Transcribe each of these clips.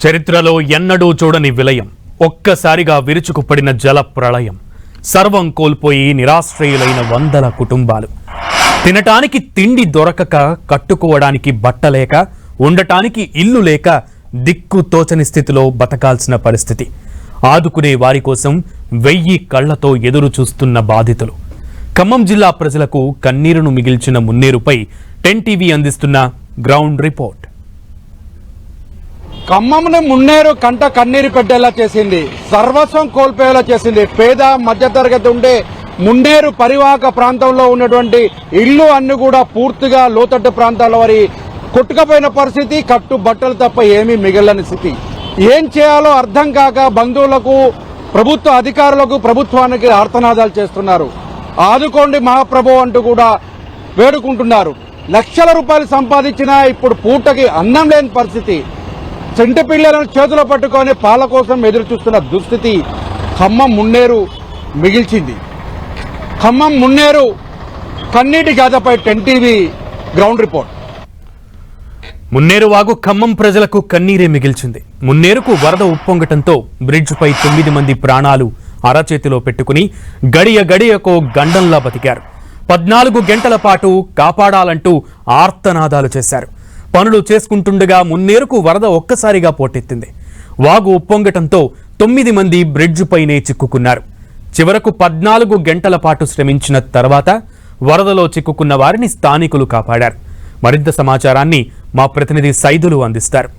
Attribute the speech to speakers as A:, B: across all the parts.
A: చరిత్రలో ఎన్నడూ చూడని విలయం, ఒక్కసారిగా విరుచుకుపడిన జల ప్రళయం. సర్వం కోల్పోయి నిరాశ్రయులైన వందల కుటుంబాలు. తినటానికి తిండి దొరకక, కట్టుకోవడానికి బట్టలేక, ఉండటానికి ఇల్లు లేక దిక్కు తోచని స్థితిలో బతకాల్సిన పరిస్థితి. ఆదుకునే వారి కోసం 1000 కళ్లతో ఎదురు చూస్తున్న బాధితులు. ఖమ్మం జిల్లా ప్రజలకు కన్నీరును మిగిల్చిన మున్నేరుపై 10 టీవీ అందిస్తున్న గ్రౌండ్ రిపోర్ట్.
B: ఖమ్మంను మున్నేరు కంట కన్నీరు పెట్టేలా చేసింది, సర్వస్వం కోల్పోయేలా చేసింది. పేద మధ్యతరగతి ఉండే మున్నేరు పరివాహక ప్రాంతంలో ఉన్నటువంటి ఇళ్లు అన్ని కూడా పూర్తిగా లోతట్టు ప్రాంతాల వారి కొట్టుకపోయిన పరిస్థితి, కట్టు బట్టలు తప్ప ఏమీ మిగలని స్థితి. ఏం చేయాలో అర్థం కాక బంధువులకు, ప్రభుత్వ అధికారులకు, ప్రభుత్వానికి ఆర్తనాదాలు చేస్తున్నారు. ఆదుకోండి మహాప్రభు అంటూ కూడా వేడుకుంటున్నారు. లక్షల రూపాయలు సంపాదించినా ఇప్పుడు పూటకి అన్నం లేని పరిస్థితి. చెంటి పిల్లలను చేతిలో పట్టుకొని పాల కోసం ఎదురు చూస్తున్న దుస్థితి ఖమ్మం మున్నేరు మిగిల్చింది. ఖమ్మం మున్నేరు కన్నీటి గాథపై 10 టీవీ గ్రౌండ్ రిపోర్ట్.
A: మున్నేరు వాగు ఖమ్మం ప్రజలకు కన్నీరే మిగిల్చింది. మున్నేరుకు వరద ఉప్పొంగటంతో బ్రిడ్జిపై 9 మంది ప్రాణాలు అరచేతిలో పెట్టుకుని గడియ గడియకో గండంలా బతికారు. 14 గంటల పాటు కాపాడాలంటూ ఆర్తనాదాలు చేశారు. పనులు చేసుకుంటుండగా మున్నేరుకు వరద ఒక్కసారిగా పోటెత్తింది. వాగు ఉప్పొంగటంతో 9 మంది బ్రిడ్జిపైనే చిక్కుకున్నారు. చివరకు 14 గంటల పాటు శ్రమించిన తర్వాత వరదలో చిక్కుకున్న వారిని స్థానికులు కాపాడారు. మరింత సమాచారాన్ని మా ప్రతినిధి సైదులు అందిస్తారు.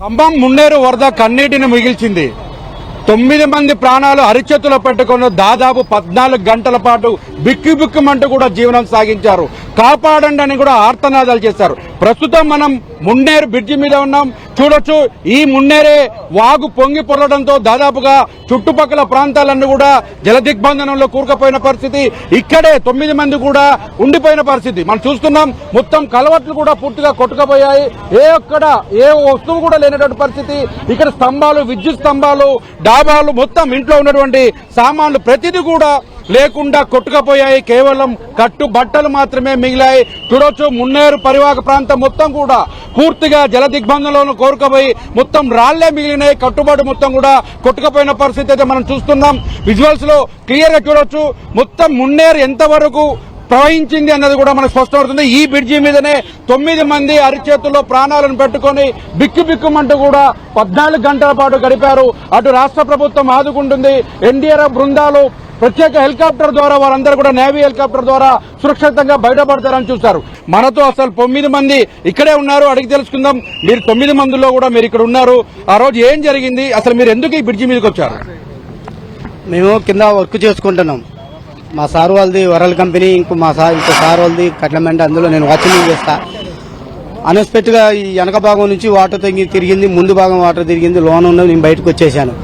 B: ఖమ్మం మున్నేరు వరద కన్నీటిని మిగిల్చింది. 9 మంది ప్రాణాలు అరిచేతులో పెట్టుకుని దాదాపు 14 గంటల పాటు బిక్కుబిక్కుమంటూ కూడా జీవనం సాగించారు. కాపాడండి అని కూడా ఆర్తనాదాలు చేశారు. ప్రస్తుతం మనం మున్నేరు బ్రిడ్జి మీద ఉన్నాం. చూడొచ్చు, ఈ మున్నేరే వాగు పొంగి పొరలడంతో దాదాపుగా చుట్టుపక్కల ప్రాంతాలన్నీ కూడా జల దిగ్బంధనంలో కూరుకుపోయిన పరిస్థితి. ఇక్కడే 9 మంది కూడా ఉండిపోయిన పరిస్థితి మనం చూస్తున్నాం. మొత్తం కలవట్లు కూడా పూర్తిగా కొట్టుకుపోయాయి. ఏ వస్తువు కూడా లేనటువంటి పరిస్థితి. ఇక్కడ స్తంభాలు, విద్యుత్ స్తంభాలు, డాబాలు, మొత్తం ఇంట్లో ఉన్నటువంటి సామాన్లు ప్రతిదీ కూడా లేకుండా కొట్టుకుపోయాయి. కేవలం కట్టు బట్టలు మాత్రమే మిగిలాయి. చూడొచ్చు, మున్నేరు పరివాహక ప్రాంతం మొత్తం కూడా పూర్తిగా జల దిగ్బంధంలో కోరుకుపోయి మొత్తం రాళ్లే మిగిలినాయి. కట్టుబాటు మొత్తం కూడా కొట్టుకుపోయిన పరిస్థితి అయితే మనం చూస్తున్నాం. విజువల్స్ లో క్లియర్ గా చూడొచ్చు, మొత్తం మున్నేరు ఎంతవరకు ప్రవహించింది అన్నది కూడా మనకు స్పష్టమవుతుంది. ఈ బ్రిడ్జి మీదనే 9 మంది అరిచేతుల్లో ప్రాణాలను పెట్టుకుని బిక్కుబిక్కుమంటూ కూడా 14 గంటల పాటు గడిపారు. అటు రాష్ట్ర ప్రభుత్వం ఆదుకుంటుంది. ఎన్డీఆర్ఎఫ్ బృందాలు ప్రత్యేక హెలికాప్టర్ ద్వారా వారందరూ కూడా నేవీ హెలికాప్టర్ ద్వారా సురక్షితంగా బయటపడతారని చూస్తారు. మనతో అసలు 9 మంది ఇక్కడే ఉన్నారు, అడిగి తెలుసుకుందాం. మీరు 9 మందిలో కూడా మీరు ఇక్కడ ఉన్నారు. ఆ రోజు ఏం జరిగింది, అసలు మీరు ఎందుకు ఈ బ్రిడ్జి మీదకి వచ్చారు?
C: మేము కింద వర్క్ చేసుకుంటున్నాం. మా సార్ వాళ్ళది వరల్డ్ కంపెనీ, ఇంకో సార్ వాళ్ళది కట్లమెండ. అందులో నేను వాచ్మెన్ చేస్తా. అన్ఎక్స్పెక్ట్ గా ఈ వెనక భాగం నుంచి వాటర్ తిరిగింది, ముందు భాగం వాటర్ తిరిగింది. లోన్ ఉన్నది, నేను బయటకు వచ్చేసాను.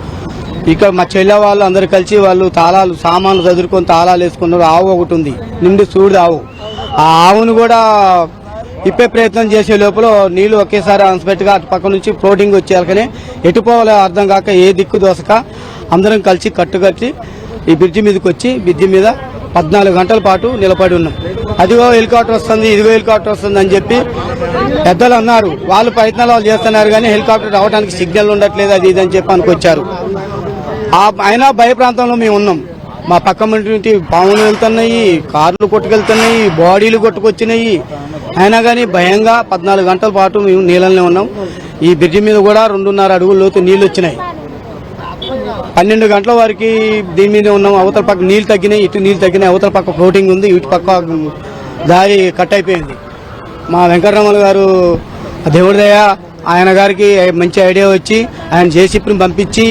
C: ఇక్కడ మా చెల్లె వాళ్ళు అందరు కలిసి వాళ్ళు తాళాలు, సామాన్లు చదువుకొని తాళాలు వేసుకున్నారు. ఆవు ఒకటి ఉంది, నిండు చూడు ఆవు. ఆ ఆవును కూడా ఇప్పే ప్రయత్నం చేసే లోపల నీళ్లు ఒకేసారి అన్ఎక్స్పెక్ట్ గా అటు పక్క నుంచి ఫ్లోటింగ్ వచ్చేయాలకనే ఎటుపోవాలో అర్థం కాక ఏ దిక్కు దోసక అందరం కలిసి కట్టుకట్టి ఈ బ్రిడ్జి మీదకి వచ్చి బ్రిడ్జి మీద 14 గంటల పాటు నిలబడి ఉన్నాం. అదిగో హెలికాప్టర్ వస్తుంది, ఇదిగో హెలికాప్టర్ వస్తుంది అని చెప్పి పెద్దలు అన్నారు. వాళ్ళు ప్రయత్నాలు వాళ్ళు చేస్తున్నారు, కానీ హెలికాప్టర్ రావడానికి సిగ్నల్ ఉండట్లేదు, అది ఇది అని చెప్పి అనుకొచ్చారు. అయినా భయ ప్రాంతంలో మేము ఉన్నాం. మా పక్క నుండి పాములు వెళ్తున్నాయి, కార్లు కొట్టుకెళ్తున్నాయి, బాడీలు కొట్టుకొచ్చినాయి. అయినా కానీ భయంగా 14 గంటల పాటు మేము నీళ్ళనే ఉన్నాం. ఈ బ్రిడ్జి మీద కూడా 2.5 అడుగుల లోతు నీళ్లు వచ్చినాయి. 12 గంటల వరకు దీని మీద ఉన్నాం. అవతల పక్క నీళ్లు తగ్గినాయి, ఇటు నీళ్లు తగ్గినాయి. అవతల పక్క ఫ్లోటింగ్ ఉంది, ఇటు పక్క దారి కట్ అయిపోయింది. మా వెంకటరమణ గారు దేవుడి దయ, ఆయన గారికి మంచి ఐడియా వచ్చి ఆయన జేసీపీని పంపించి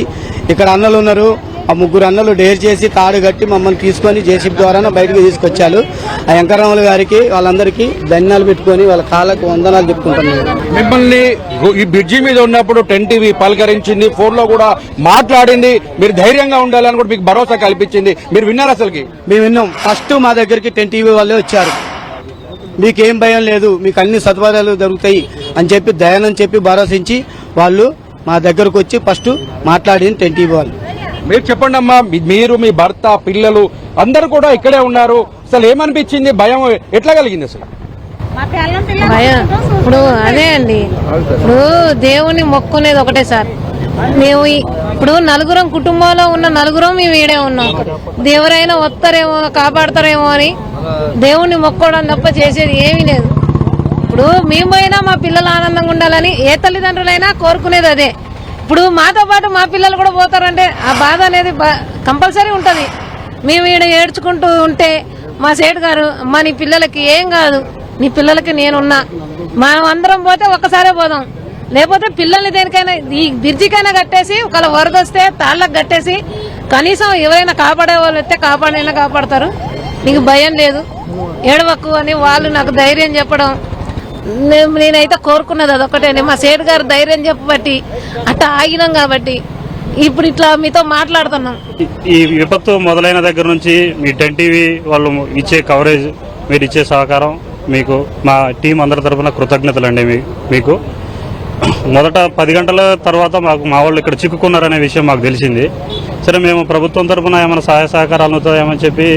C: ఇక్కడ అన్నలు ఉన్నారు, ఆ 3 అన్నలు డేర్ చేసి తాడు కట్టి మమ్మల్ని తీసుకొని జేసీపీ ద్వారా బయటకు తీసుకొచ్చారు. ఆ వెంకటరమణ గారికి వాళ్ళందరికీ ధన్యాలు పెట్టుకుని వాళ్ళ కాళ్ళకు వందనాలు చెప్పుకుంటున్నారు.
B: మిమ్మల్ని ఈ బ్రిడ్జి మీద ఉన్నప్పుడు 10 టీవీ పలకరించింది, ఫోన్ లో కూడా మాట్లాడింది. మీరు ధైర్యంగా ఉండాలని కూడా మీకు భరోసా కల్పించింది. మీరు విన్నారు? అసలుకి
C: మేము విన్నాం. ఫస్ట్ మా దగ్గరికి 10 టీవీ వాళ్ళే వచ్చారు. మీకేం భయం లేదు, మీకు అన్ని సదుపాయాలు దొరుకుతాయి అని చెప్పి దయానని చెప్పి భరోసించి వాళ్ళు మా దగ్గరకు వచ్చి ఫస్ట్ మాట్లాడింది 10 టీవీ వాళ్ళు.
B: మీరు చెప్పండి అమ్మా, మీరు, మీ భర్త, పిల్లలు అందరూ కూడా ఇక్కడే ఉన్నారు. అసలు ఏమనిపించింది? భయం ఎట్లా కలిగింది? అసలు
D: భయం ఇప్పుడు అదే అండి. ఇప్పుడు దేవుని మొక్కునేది ఒకటే సార్. మేము ఇప్పుడు నలుగురం కుటుంబంలో ఉన్న నలుగురం మేము ఈడే ఉన్నాం. దేవురైనా వస్తారేమో కాపాడతారేమో అని దేవుణ్ణి మొక్కోవడం తప్ప చేసేది ఏమీ లేదు. ఇప్పుడు మేమైనా మా పిల్లలు ఆనందంగా ఉండాలని ఏ తల్లిదండ్రులైనా కోరుకునేది అదే. ఇప్పుడు మాతో పాటు మా పిల్లలు కూడా పోతారంటే ఆ బాధ అనేది కంపల్సరీ ఉంటుంది. మేము ఈడ ఏడ్చుకుంటూ ఉంటే మా సేటు గారు అమ్మ నీ పిల్లలకి ఏం కాదు, నీ పిల్లలకి నేనున్నా, మనం అందరం పోతే ఒక్కసారే పోదాం, లేకపోతే పిల్లల్ని దేనికైనా ఈ బ్రిడ్జికైనా కట్టేసి ఒకవేళ వరద వస్తే తాళ్ళకు కట్టేసి కనీసం ఎవరైనా కాపాడే వాళ్ళు వస్తే కాపాడైనా కాపాడతారు, నీకు భయం లేదు ఏడవకు అని వాళ్ళు నాకు ధైర్యం చెప్పడం. నేనైతే కోరుకున్నది అదొకటే. మా సేటు గారు ధైర్యం చెప్పబట్టి అట్లా ఆగినాం కాబట్టి ఇప్పుడు ఇట్లా మీతో మాట్లాడుతున్నాం.
E: ఈ విపత్తు మొదలైన దగ్గర నుంచి మీ 10 టీవీ వాళ్ళు ఇచ్చే కవరేజ్, మీరు ఇచ్చే సహకారం మీకు మా టీం అందరి తరఫున కృతజ్ఞతలండి. మీకు మొదట 10 గంటల తర్వాత మా వాళ్ళు ఇక్కడ చిక్కుకున్నారనే విషయం మాకు తెలిసింది. సరే మేము ప్రభుత్వం తరఫున ఏమైనా సహాయ సహకారాలు అవుతాయేమని చెప్పి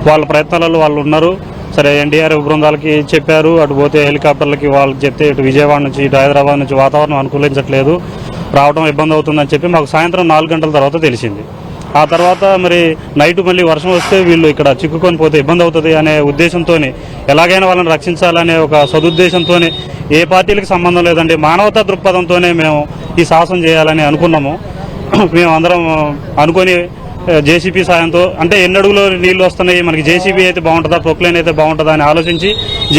E: వాళ్ళ ప్రయత్నాలలో వాళ్ళు ఉన్నారు. సరే ఎన్డీఆర్ఎఫ్ బృందాలకి చెప్పారు, అటు పోతే హెలికాప్టర్లకి వాళ్ళకి చెప్తే ఇటు విజయవాడ నుంచి ఇటు హైదరాబాద్ నుంచి వాతావరణం అనుకూలించట్లేదు, రావడం ఇబ్బంది అవుతుందని చెప్పి మాకు సాయంత్రం 4 గంటల తర్వాత తెలిసింది. ఆ తర్వాత మరి నైట్ మళ్ళీ వర్షం వస్తే వీళ్ళు ఇక్కడ చిక్కుకొని పోతే ఇబ్బంది అవుతుంది అనే ఉద్దేశంతో, ఎలాగైనా వాళ్ళని రక్షించాలనే ఒక సదుద్దేశంతో, ఏ పార్టీలకు సంబంధం లేదండి, మానవతా దృక్పథంతోనే మేము ఈ సాహసం చేయాలని అనుకున్నాము. మేము అందరం అనుకొని జేసీబీ సాయంతో, అంటే ఎన్ని అడుగులు నీళ్లు వస్తున్నాయి, మనకి జేసీబీ అయితే బాగుంటుందా ప్రొక్లైన్ అయితే బాగుంటుందా అని ఆలోచించి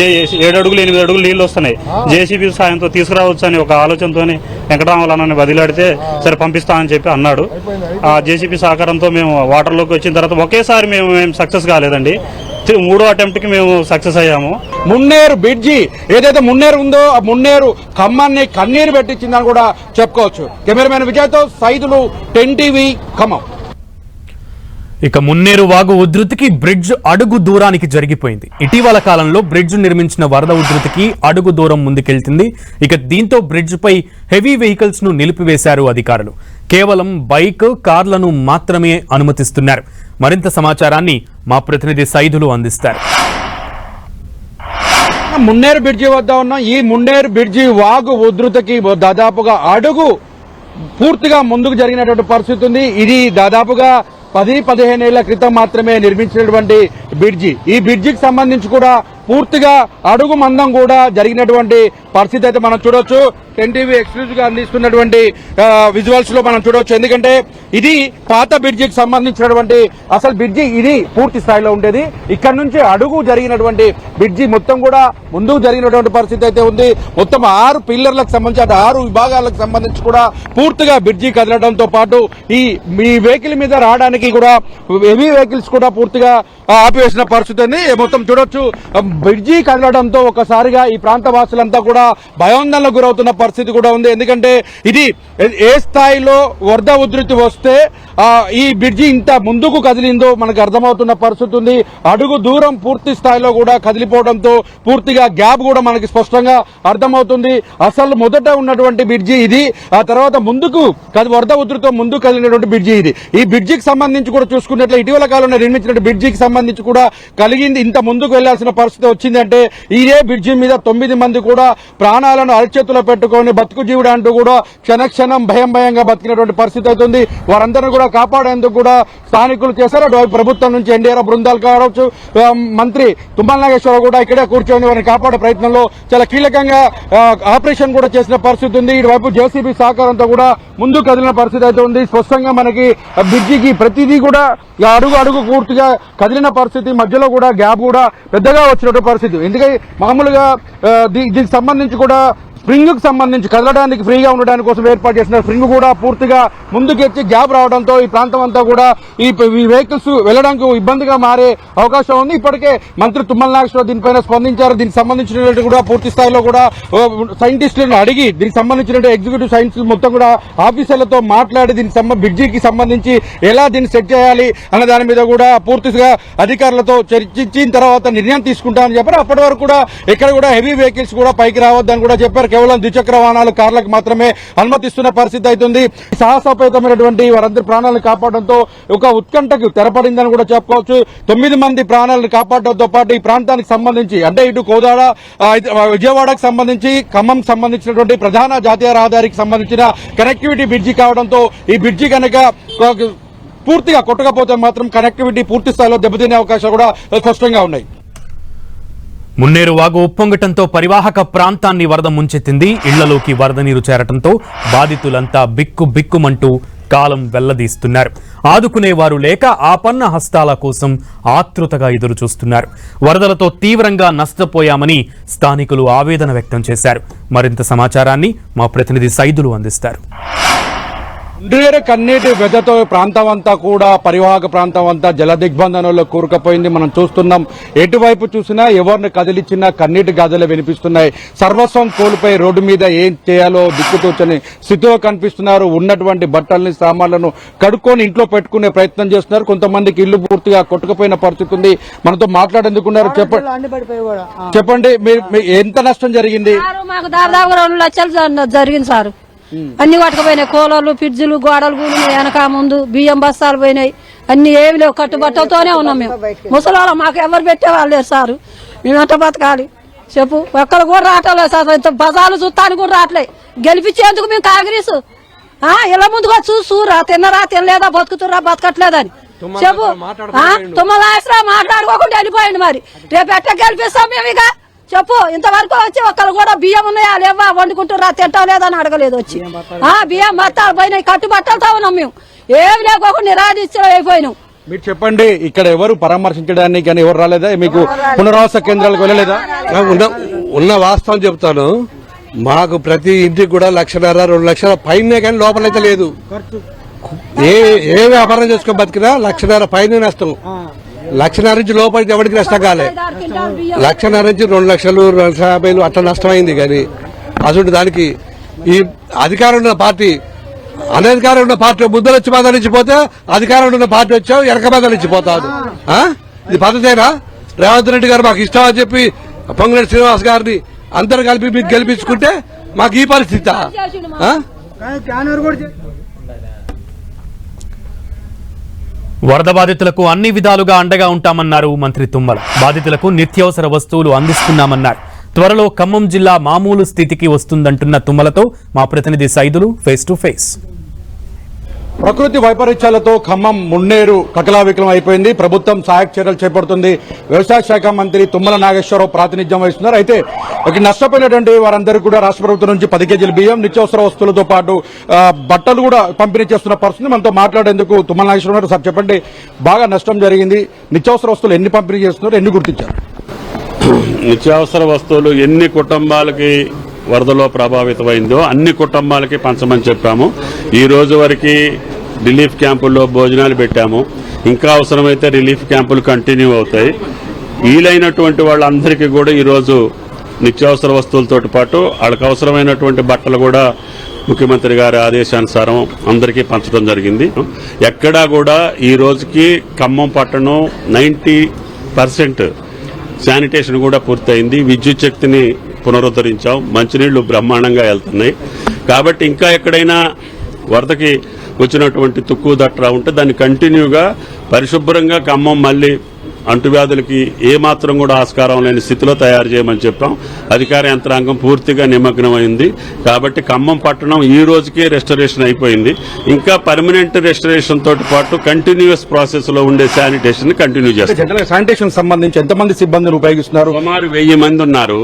E: 7 అడుగులు 8 అడుగులు నీళ్లు వస్తున్నాయి, జేసీబీ సాయంతో తీసుకురావచ్చు అని ఒక ఆలోచనతో వెంకటరామలన్నని బదిలాడితే సరే పంపిస్తామని చెప్పి అన్నాడు. ఆ జేసీబీ సహకారంతో మేము వాటర్లోకి వచ్చిన తర్వాత ఒకేసారి మేము సక్సెస్ కాలేదండి, 3వ అటెంప్ట్కి మేము సక్సెస్ అయ్యాము.
B: మున్నేరు బ్రిడ్జి ఏదైతే మున్నేరు ఉందో ఆ మున్నేరు ఖమ్మాన్ని కన్నీరు పెట్టించిందని కూడా చెప్పుకోవచ్చు. కెమెరామెన్ విజయ్తో సైదులు 10 టీవీ ఖమ్మం.
A: ఇక మున్నేరు వాగు ఉధృతికి బ్రిడ్జ్ అడుగు దూరానికి జరిగిపోయింది. ఇటీవల కాలంలో బ్రిడ్జ్ నిర్మించిన వరద ఉధృతికి అడుగు దూరం ముందుకెళ్తుంది. ఇక దీంతో బ్రిడ్జ్ పై హెవీ వెహికల్స్ ను నిలిపివేశారు అధికారులు. కేవలం బైక్, కార్లను మాత్రమే అనుమతిస్తున్నారు. మరింత సమాచారాన్ని మా ప్రతినిధి సైదులు అందిస్తారు.
B: మున్నేరు బ్రిడ్జి వద్ద ఉన్న ఈ మున్నేరు బ్రిడ్జి వాగు ఉధృతికి దాదాపుగా అడుగు పూర్తిగా ముందుకు జరిగినటువంటి పరిస్థితి ఉంది. ఇది దాదాపుగా 10-15 ఏళ్ల క్రితం మాత్రమే నిర్మించినటువంటి బ్రిడ్జి. ఈ బ్రిడ్జికి సంబంధించి కూడా పూర్తిగా అడుగు మందం కూడా జరిగినటువంటి పరిస్థితి అయితే మనం చూడొచ్చు. 10 టీవీ ఎక్స్క్లూజివ్ గా అందిస్తున్నటువంటి విజువల్స్ లో మనం చూడొచ్చు. ఎందుకంటే ఇది పాత బ్రిడ్జికి సంబంధించినటువంటి అసలు బ్రిడ్జి ఇది పూర్తి స్థాయిలో ఉండేది. ఇక్కడ నుంచి అడుగు జరిగినటువంటి బ్రిడ్జి మొత్తం కూడా ముందుకు జరిగినటువంటి పరిస్థితి అయితే ఉంది. మొత్తం 6 పిల్లర్లకు సంబంధించి అటు 6 విభాగాలకు సంబంధించి కూడా పూర్తిగా బ్రిడ్జి కదలడంతో పాటు ఈ వెహికల్ మీద రావడానికి కూడా హెవీ వెహికల్స్ కూడా పూర్తిగా ఆపివేసిన పరిస్థితి ఉంది. మొత్తం చూడొచ్చు బ్రిడ్జి కదలడంతో ఒకసారిగా ఈ ప్రాంత వాసులంతా కూడా భయాందోళనకు గురవుతున్న పరిస్థితి కూడా ఉంది. ఎందుకంటే ఇది ఏ స్థాయిలో వరద ఉధృతి వస్తే ఈ బ్రిడ్జి ఇంత ముందుకు కదిలిందో మనకు అర్థమవుతున్న పరిస్థితి ఉంది. అడుగు దూరం పూర్తి స్థాయిలో కూడా కదిలిపోవడంతో పూర్తిగా గ్యాప్ కూడా మనకి స్పష్టంగా అర్థమవుతుంది. అసలు మొదట ఉన్నటువంటి బ్రిడ్జి ఇది, ఆ తర్వాత ముందుకు వరద ఉధృతితో ముందుకు కదిలినటువంటి బ్రిడ్జి ఇది. ఈ బ్రిడ్జికి సంబంధించి కూడా చూసుకున్నట్లే ఇటీవల కాలంలో నిర్మించిన బ్రిడ్జికి సంబంధించి కూడా కలిగింది. ఇంత ముందుకు వెళ్లాల్సిన పరిస్థితి వచ్చిందంటే ఇదే బ్రిడ్జి మీద 9 మంది కూడా ప్రాణాలను అరచేతిలో పెట్టుకొని బతుకు జీవుడు అంటూ కూడా క్షణక్షణం భయంగా బతికినటువంటి పరిస్థితి అవుతుంది. వారందరూ కూడా కాపాడేందుకు కూడా స్థానికులు చేశారు. అటువైపు ప్రభుత్వం నుంచి ఎన్డీఆర్ఎఫ్ బృందాలు కావచ్చు, మంత్రి తుమ్మల నాగేశ్వరరావు కూడా ఇక్కడే కూర్చొని వారిని కాపాడే ప్రయత్నంలో చాలా కీలకంగా ఆపరేషన్ కూడా చేసిన పరిస్థితి ఉంది. ఇటువైపు జేసీబీ సహకారంతో కూడా ముందుకు కదిలిన పరిస్థితి అయితే ఉంది. స్పష్టంగా మనకి బ్రిడ్జికి ప్రతిదీ కూడా అడుగు పూర్తిగా కదిలిన పరిస్థితి, మధ్యలో కూడా గ్యాప్ కూడా పెద్దగా వచ్చినటువంటి పరిస్థితి. ఎందుకంటే మామూలుగా దీనికి సంబంధించి కూడా స్ప్రింగ్ కు సంబంధించి కదలడానికి ఫ్రీగా ఉండడానికి కోసం ఏర్పాటు చేసిన స్ప్రింగ్ కూడా పూర్తిగా ముందుకెచ్చి గ్యాప్ రావడంతో ఈ ప్రాంతం అంతా కూడా ఈ వెహికల్స్ వెళ్లడానికి ఇబ్బందిగా మారే అవకాశం ఉంది. ఇప్పటికే మంత్రి తుమ్మల నాగేశ్వరరావు దీనిపైన స్పందించారు. దీనికి సంబంధించినట్టు కూడా పూర్తి స్థాయిలో కూడా సైంటిస్టులను అడిగి దీనికి సంబంధించిన ఎగ్జిక్యూటివ్ సైన్స్ మొత్తం కూడా ఆఫీసర్లతో మాట్లాడి దీనికి బ్రిడ్జికి సంబంధించి ఎలా దీన్ని సెట్ చేయాలి అన్న దాని మీద కూడా పూర్తిగా అధికారులతో చర్చించిన తర్వాత నిర్ణయం తీసుకుంటామని చెప్పారు. అప్పటి వరకు కూడా ఎక్కడ కూడా హెవీ వెహికల్స్ కూడా పైకి రావద్దని కూడా చెప్పారు. కేవలం ద్విచక్ర వాహనాలు, కార్లకు మాత్రమే అనుమతిస్తున్న పరిస్థితి అవుతుంది. సాహసోపేతమైనటువంటి వారందరి ప్రాణాలను కాపాడడంతో ఒక ఉత్కంఠకు తెరపడిందని కూడా చెప్పుకోవచ్చు. 9 మంది ప్రాణాలను కాపాడడంతో పాటు ఈ ప్రాంతానికి సంబంధించి అంటే ఇటు కోదాడ, విజయవాడకు సంబంధించి, ఖమ్మం సంబంధించినటువంటి ప్రధాన జాతీయ రహదారికి సంబంధించిన కనెక్టివిటీ బ్రిడ్జి కావడంతో ఈ బ్రిడ్జి కనుక పూర్తిగా కొట్టకపోతే మాత్రం కనెక్టివిటీ పూర్తి స్థాయిలో దెబ్బతినే అవకాశాలు కూడా స్పష్టంగా ఉన్నాయి.
A: మున్నేరు వాగు ఉప్పొంగటంతో పరివాహక ప్రాంతాన్ని వరద ముంచెత్తింది. ఇళ్లలోకి వరద నీరు చేరటంతో బాధితులంతా బిక్కుమంటూ కాలం వెల్లదీస్తున్నారు. ఆదుకునేవారు లేక ఆపన్న హస్తాల కోసం ఆతృతగా ఎదురు చూస్తున్నారు. వరదలతో తీవ్రంగా నష్టపోయామని స్థానికులు ఆవేదన వ్యక్తం చేశారు. మరింత సమాచారాన్ని మా ప్రతినిధి సైదులు అందిస్తారు.
B: మున్నేరు కన్నీటి వెదతో ప్రాంతం అంతా కూడా పరివాహక ప్రాంతం అంతా జల దిగ్బంధనంలో కూరుకుపోయింది. మనం చూస్తున్నాం, ఎటువైపు చూసినా ఎవరిని కదిలిచ్చినా కన్నీటి గాథలు వినిపిస్తున్నాయి. సర్వస్వం కోల్పోయి రోడ్డు మీద ఏం చేయాలో దిక్కుతోచని స్థితిలో కనిపిస్తున్నారు. ఉన్నటువంటి బట్టల్ని, సామాన్లను కడుక్కొని ఇంట్లో పెట్టుకునే ప్రయత్నం చేస్తున్నారు. కొంతమందికి ఇల్లు పూర్తిగా కొట్టుకుపోయిన పరిస్థితి ఉంది. మనతో మాట్లాడేందుకున్నారు. చెప్పండి, మీరు ఎంత నష్టం జరిగింది?
F: మాకు దాదాపు 2 లక్షలు జరిగింది సార్. అన్ని పట్టుకుపోయినాయి. కూలర్లు, ఫ్రిడ్జ్లు, గోడలు కూలినాయి. వెనక ముందు బియ్యం బస్తాలు పోయినాయి. అన్ని ఏమి లేవు, కట్టుబట్టలతోనే ఉన్నాం మేము. ముసలి మాకు ఎవరు పెట్టేవాళ్ళు లేరు సారు. మేము ఎంత బతకాలి చెప్పు? ఒక్కరు కూడా రావట్లేదు సార్. ఇంత బజార్లు చూస్తానికి కూడా రావట్లేదు. గెలిపించేందుకు మేము కాంగ్రెస్ ఇలా ముందుగా చూసురా, తిన్నరా, తినలేదా, బతుకుతురా, బతకట్లేదని చెప్పు. 9 లక్షలు మాట్లాడుకోకుండా వెళ్ళిపోయింది. మరి రేపు ఎట్లా గెలిపిస్తాం మేము? ఇక చెప్పు. ఇంతవరకు వచ్చి ఒక్కరు కూడా బియ్యం ఉన్నాయా లేవా, వండుకుంటురా, తింటా లేదని అడగలేదు. వచ్చి బియ్యం బత్తాలు పోయినాయి, కట్టుబట్టలతో ఉన్నాం మేము. ఏమి లేకోకుండా నిరాధించడం అయిపోయినాం.
B: మీరు చెప్పండి, ఇక్కడ ఎవరు పరామర్శించడానికి కానీ ఎవరు రాలేదా? మీకు పునరావాస కేంద్రాలకు వెళ్ళలేదా?
G: ఉన్న వాస్తవం చెప్తాను. మాకు ప్రతి ఇంటికి కూడా 1,50,000, 2 లక్షల పైనే కానీ లోపలైతే లేదు. ఏ వ్యాపారం చేసుకొని బతికినా 1,50,000 పైన నష్టం. 1,50,000 నుంచి లోపలికి ఎవరికి నష్టం కాలే. 1,50,000 నుంచి 2 లక్షలు, 2,50,000 అట్లా నష్టమైంది. కానీ అసలు దానికి ఈ అధికారం ఉన్న పార్టీ, అనధికారం ఉన్న పార్టీ ముందరొచ్చి బదలించిపోతే అధికారం ఉన్న పార్టీ వచ్చావు వెనక బదలించిపోతాడు. ఇది పద్ధతేనా? రేవంత్ రెడ్డి గారు మాకు ఇష్టం అని చెప్పి పొంగులేటి శ్రీనివాస్ గారిని అందరు కలిపి మీకు గెలిపించుకుంటే మాకు ఈ పరిస్థితి.
A: వరద బాధితులకు అన్ని విధాలుగా అండగా ఉంటామన్నారు మంత్రి తుమ్మల. బాధితులకు నిత్యావసర వస్తువులు అందిస్తున్నామన్నారు. త్వరలో ఖమ్మం జిల్లా మామూలు స్థితికి వస్తుందంటున్న తుమ్మలతో మా ప్రతినిధి సైదులు ఫేస్ టు ఫేస్.
B: ప్రకృతి వైపరీత్యాలతో ఖమ్మం మున్నేరు కకలావికలం అయిపోయింది. ప్రభుత్వం సహాయక చర్యలు చేపడుతుంది. వ్యవసాయ శాఖ మంత్రి తుమ్మల నాగేశ్వరరావు ప్రాతినిధ్యం వహిస్తున్నారు. అయితే ఇక్కడ నష్టపోయినటువంటి వారందరికీ కూడా రాష్ట్ర ప్రభుత్వం నుంచి 10 కేజీల బియ్యం, నిత్యావసర వస్తువులతో పాటు బట్టలు కూడా పంపిణీ చేస్తున్న పరిస్థితి. మనతో మాట్లాడేందుకు తుమ్మల నాగేశ్వరరావు సార్, చెప్పండి, బాగా నష్టం జరిగింది. నిత్యావసర వస్తువులు ఎన్ని పంపిణీ చేస్తున్నారు, ఎన్ని గుర్తించారు?
E: నిత్యావసర వస్తువులు ఎన్ని కుటుంబాలకి వరదలో ప్రభావితమైందో అన్ని కుటుంబాలకి పంచమని చెప్పాము. ఈ రోజు వరకు రిలీఫ్ క్యాంపుల్లో భోజనాలు పెట్టాము. ఇంకా అవసరమైతే రిలీఫ్ క్యాంపులు కంటిన్యూ అవుతాయి. వీలైనటువంటి వాళ్ళందరికీ కూడా ఈరోజు నిత్యావసర వస్తువులతో పాటు వాళ్ళకి అవసరమైనటువంటి బట్టలు కూడా ముఖ్యమంత్రి గారి ఆదేశానుసారం అందరికీ పంచడం జరిగింది. ఎక్కడా కూడా ఈ రోజుకి ఖమ్మం పట్టణం 90% శానిటేషన్ కూడా పూర్తయింది. విద్యుత్ శక్తిని పునరుద్ధరించాం. మంచినీళ్లు బ్రహ్మాండంగా వెళ్తున్నాయి. కాబట్టి ఇంకా ఎక్కడైనా వరదకి వచ్చినటువంటి తుక్కు దట్రా ఉంటే దాన్ని కంటిన్యూగా పరిశుభ్రంగా ఖమ్మం మళ్లీ అంటువ్యాధులకి ఏమాత్రం కూడా ఆస్కారం లేని స్థితిలో తయారు చేయమని చెప్పాం. అధికార యంత్రాంగం పూర్తిగా నిమగ్నమైంది. కాబట్టి ఖమ్మం పట్టణం ఈ రోజుకే రెస్టరేషన్ అయిపోయింది. ఇంకా పర్మనెంట్ రెస్టరేషన్ తోటి పాటు కంటిన్యూస్ ప్రాసెస్ లో ఉండే శానిటేషన్ కంటిన్యూ చేస్తారు.
B: శానిటేషన్ సంబంధించి ఎంతమంది సిబ్బందిని ఉపయోగిస్తున్నారు?
E: సుమారు 1000 మంది ఉన్నారు.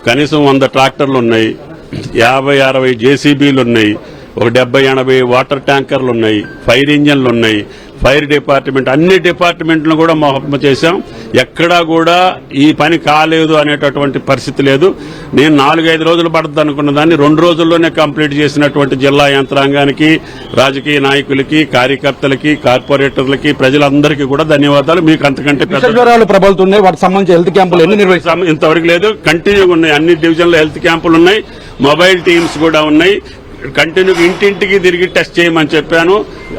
E: కనీసం 100 ట్రాక్టర్లు ఉన్నాయి, 50-60 జేసీబీలు ఉన్నాయి, ఒక 70-80 వాటర్ ట్యాంకర్లు ఉన్నాయి, ఫైర్ ఇంజన్లు ఉన్నాయి, ఫైర్ డిపార్ట్మెంట్, అన్ని డిపార్ట్మెంట్లను కూడా మోహమ్మ చేశాం. ఎక్కడా కూడా ఈ పని కాలేదు అనేటటువంటి పరిస్థితి లేదు. నేను 4-5 రోజులు పడుతుంది అనుకున్న దాన్ని 2 రోజుల్లోనే కంప్లీట్ చేసినటువంటి జిల్లా యంత్రాంగానికి, రాజకీయ నాయకులకి, కార్యకర్తలకి, కార్పొరేటర్లకి, ప్రజలందరికీ కూడా ధన్యవాదాలు. మీకు అంతకంటే
B: జ్వరాలు ప్రబలుతున్నాయి, వాటికి సంబంధించి హెల్త్ క్యాంపులు ఎన్ని నిర్వహిస్తాం?
E: ఇంతవరకు లేదు. కంటిన్యూగా ఉన్నాయి. అన్ని డివిజన్లో హెల్త్ క్యాంపులు ఉన్నాయి, మొబైల్ టీమ్స్ కూడా ఉన్నాయి. కంటిన్యూ ఇంటింటికి తిరిగి టెస్ట్ చేయమని చెప్పాను.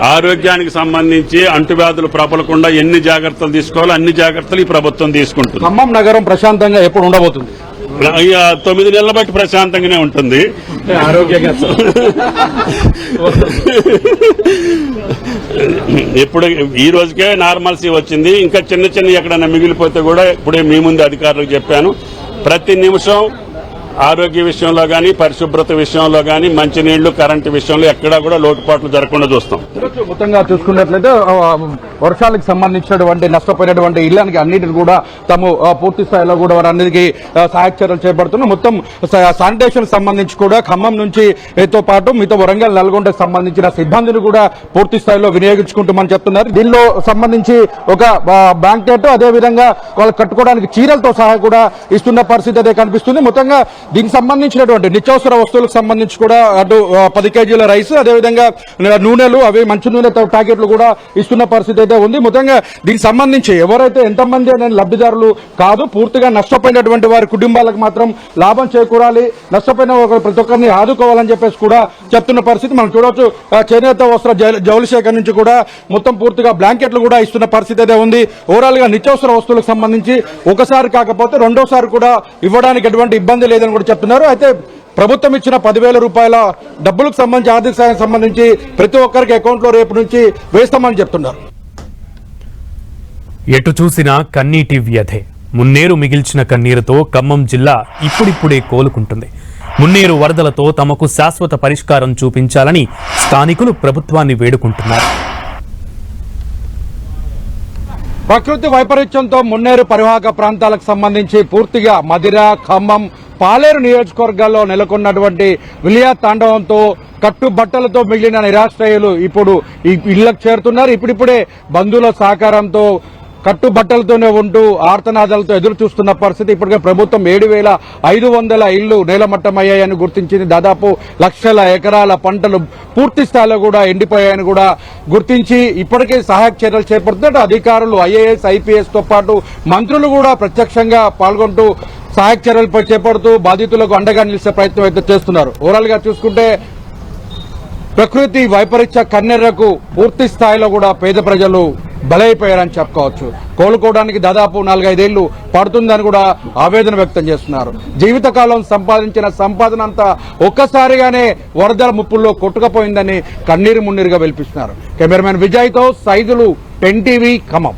E: ఆరోగ్యానికి సంబంధించి అంటువ్యాధులు ప్రబలకుండా ఎన్ని జాగ్రత్తలు తీసుకోవాలో అన్ని జాగ్రత్తలు ఈ ప్రభుత్వం తీసుకుంటుంది.
B: ఖమ్మం నగరం ప్రశాంతంగా ఎప్పుడు ఉండబోతుంది?
H: ఇక 9 నెలల బట్టి ప్రశాంతంగానే ఉంటుంది.
B: ఆరోగ్యంగా
H: ఇప్పుడు ఈ రోజుకే నార్మల్సీ వచ్చింది. ఇంకా చిన్న ఎక్కడైనా మిగిలిపోతే కూడా ఇప్పుడే మీ ముందు అధికారులకు చెప్పాను. ప్రతి నిమిషం ఆరోగ్య విషయంలో గానీ, పరిశుభ్రత విషయంలో గానీ, మంచినీళ్లు, కరెంటు విషయంలో ఎక్కడా కూడా లోటుపాట్లు జరగకుండా చూస్తాం.
B: మొత్తంగా చూసుకున్నట్లయితే వర్షాలకు సంబంధించినటువంటి నష్టపోయినటువంటి ఇళ్లకి అన్నిటిని కూడా తాము పూర్తి స్థాయిలో కూడా వారన్నిటికీ సహాయక చర్యలు చేపడుతున్నాం. మొత్తం శానిటేషన్ సంబంధించి కూడా ఖమ్మం నుంచి తో పాటు మిగతా వరంగల్, నల్గొండకు సంబంధించిన సిబ్బందిని కూడా పూర్తి స్థాయిలో వినియోగించుకుంటామని చెప్తున్నారు. దీనిలో సంబంధించి ఒక బ్లాంకెట్, అదేవిధంగా వాళ్ళు కట్టుకోవడానికి చీరలతో సహా కూడా ఇస్తున్న పరిస్థితి అయితే కనిపిస్తుంది. మొత్తంగా దీనికి సంబంధించినటువంటి నిత్యావసర వస్తువులకు సంబంధించి కూడా అటు 10 కేజీల రైస్, అదేవిధంగా నూనెలు, అవి మంచి నూనె ప్యాకెట్లు కూడా ఇస్తున్న పరిస్థితి అయితే ఉంది. మొత్తంగా దీనికి సంబంధించి ఎవరైతే ఎంతమంది అనే లబ్ధిదారులు కాదు, పూర్తిగా నష్టపోయినటువంటి వారి కుటుంబాలకు మాత్రం లాభం చేకూరాలి, నష్టపోయిన ప్రతి ఒక్కరిని ఆదుకోవాలని చెప్పేసి కూడా చెప్తున్న పరిస్థితి మనం చూడవచ్చు. చేనేత వస్త్ర జౌళి శాఖ నుంచి కూడా మొత్తం పూర్తిగా బ్లాంకెట్లు కూడా ఇస్తున్న పరిస్థితి అయితే ఉంది. ఓవరాల్ గా నిత్యావసర వస్తువులకు సంబంధించి ఒకసారి కాకపోతే రెండోసారి కూడా ఇవ్వడానికి ఎటువంటి ఇబ్బంది లేదని కూడా చెప్తున్నారు. అయితే ప్రభుత్వం ఇచ్చిన 10,000 రూపాయల డబ్బులకు సంబంధించి, ఆర్థిక సాయం సంబంధించి ప్రతి ఒక్కరికి అకౌంట్ లో రేపు నుంచి వేస్తామని చెప్తున్నారు.
A: ఎటు చూసినా కన్నీటి వ్యధే. మున్నేరు మిగిల్చిన కన్నీరుతో ఖమ్మం జిల్లా ఇప్పుడిప్పుడే కోలుకుంటుంది. మున్నేరు వరదలతో తమకు శాశ్వత పరిష్కారం చూపించాలని స్థానికులు ప్రభుత్వాన్ని వేడుకుంటున్నారు.
B: ప్రకృతి వైపరీత్యంతో మున్నేరు పరివాహక ప్రాంతాలకు సంబంధించి పూర్తిగా మదిర, ఖమ్మం, పాలేరు నియోజకవర్గాల్లో నెలకొన్నటువంటి విలియా తాండవంతో కట్టుబట్టలతో మిగిలిన నిరాశ్రయులు ఇప్పుడు ఈ ఇళ్లకు చేరుతున్నారు. ఇప్పుడిప్పుడే బంధువుల సహకారంతో కట్టుబట్టలతోనే ఉంటూ ఆర్తనాదాలతో ఎదురు చూస్తున్న పరిస్థితి. ఇప్పటికే ప్రభుత్వం 7,500 ఇళ్లు నేలమట్టమయ్యాయని గుర్తించింది. దాదాపు 1,00,000 ఎకరాల పంటలు పూర్తి స్థాయిలో కూడా ఎండిపోయాయని కూడా గుర్తించి ఇప్పటికే సహాయక చర్యలు చేపడుతున్నట్టు అధికారులు, IAS, IPS తో పాటు మంత్రులు కూడా ప్రత్యక్షంగా పాల్గొంటూ సహాయక చర్యలు చేపడుతూ బాధితులకు అండగా నిలిచే ప్రయత్నం అయితే చేస్తున్నారు. ఓవరాల్ గా చూసుకుంటే ప్రకృతి వైపరీత్య కన్నెర్రకు పూర్తి స్థాయిలో కూడా పేద ప్రజలు బలైపోయారని చెప్పుకోవచ్చు. కోలుకోవడానికి దాదాపు 4-5 ఏళ్లు పడుతుందని కూడా ఆవేదన వ్యక్తం చేస్తున్నారు. జీవితకాలం సంపాదించిన సంపాదన అంతా ఒక్కసారిగానే వరదల ముప్పుల్లో కొట్టుకుపోయిందని కన్నీరు మున్నీరుగా వెలిపిస్తున్నారు. కెమెరామెన్ విజయ్తో సైదులు, 10 TV, ఖమ్మం.